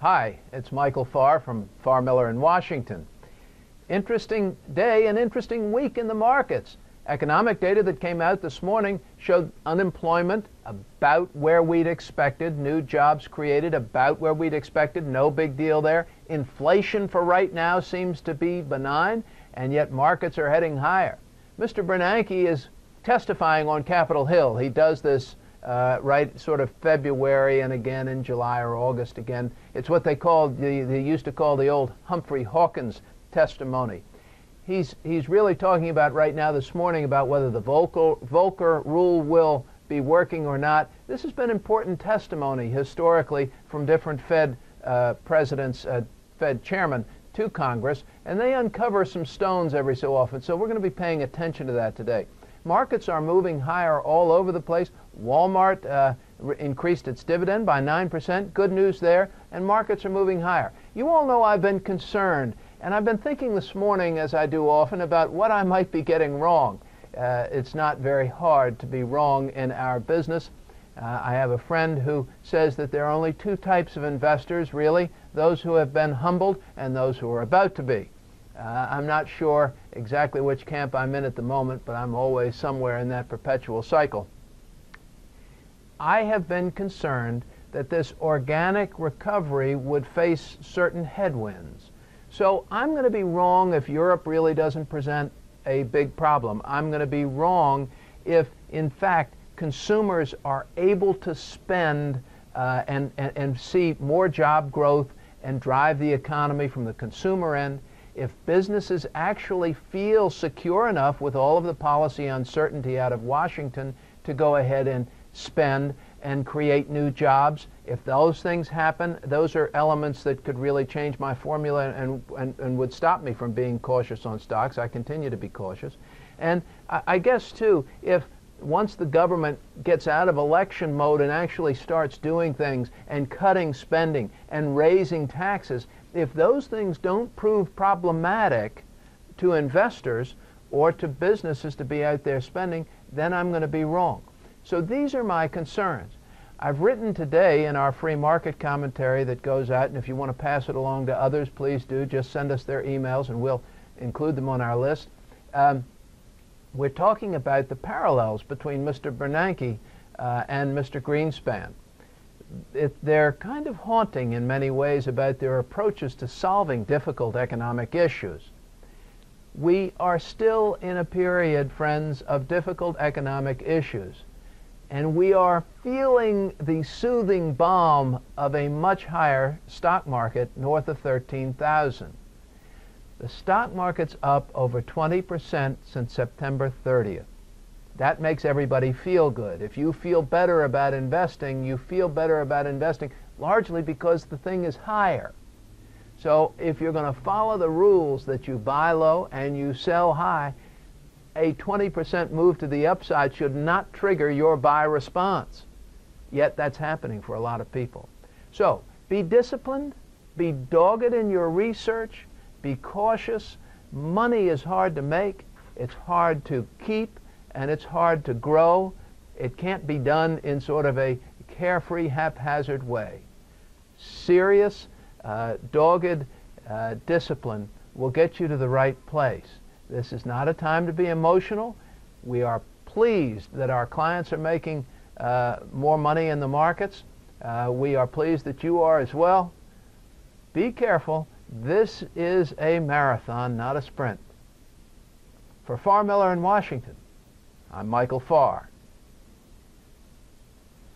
Hi, it's Michael Farr from Farr Miller in Washington. Interesting day and interesting week in the markets. Economic data that came out this morning showed unemployment about where we'd expected, new jobs created about where we'd expected, no big deal there. Inflation for right now seems to be benign, and yet markets are heading higher. Mr. Bernanke is testifying on Capitol Hill. He does this right sort of February and again in July or August again. It's what they used to call the old Humphrey Hawkins testimony. He's really talking about right now this morning about whether the Volcker rule will be working or not. This has been important testimony historically from different Fed presidents, Fed chairmen to Congress, and they uncover some stones every so often. So we're going to be paying attention to that today. Markets are moving higher all over the place. Walmart increased its dividend by 9%. Good news there. And markets are moving higher. You all know I've been concerned, and I've been thinking this morning, as I do often, about what I might be getting wrong. It's not very hard to be wrong in our business. I have a friend who says that there are only two types of investors, really, those who have been humbled and those who are about to be. I'm not sure exactly which camp I'm in at the moment, but I'm always somewhere in that perpetual cycle. I have been concerned that this organic recovery would face certain headwinds. So I'm going to be wrong if Europe really doesn't present a big problem. I'm going to be wrong if, in fact, consumers are able to spend and see more job growth and drive the economy from the consumer end. If businesses actually feel secure enough with all of the policy uncertainty out of Washington to go ahead and spend and create new jobs, if those things happen, those are elements that could really change my formula and would stop me from being cautious on stocks. I continue to be cautious. And I guess, too, if once the government gets out of election mode and actually starts doing things and cutting spending and raising taxes, if those things don't prove problematic to investors or to businesses to be out there spending, then I'm going to be wrong. So these are my concerns. I've written today in our free market commentary that goes out, and if you want to pass it along to others, please do. Just send us their emails and we'll include them on our list. We're talking about the parallels between Mr. Bernanke and Mr. Greenspan. They're kind of haunting in many ways about their approaches to solving difficult economic issues. We are still in a period, friends, of difficult economic issues, and we are feeling the soothing balm of a much higher stock market north of 13,000. The stock market's up over 20% since September 30th. That makes everybody feel good. If you feel better about investing, you feel better about investing largely because the thing is higher. So if you're going to follow the rules that you buy low and you sell high, a 20% move to the upside should not trigger your buy response. Yet that's happening for a lot of people. So be disciplined, be dogged in your research, be cautious. Money is hard to make, it's hard to keep, and it's hard to grow. It can't be done in sort of a carefree, haphazard way. Serious, dogged discipline will get you to the right place. This is not a time to be emotional. We are pleased that our clients are making more money in the markets. We are pleased that you are as well. Be careful. This is a marathon, not a sprint. For Farr Miller in Washington, I'm Michael Farr.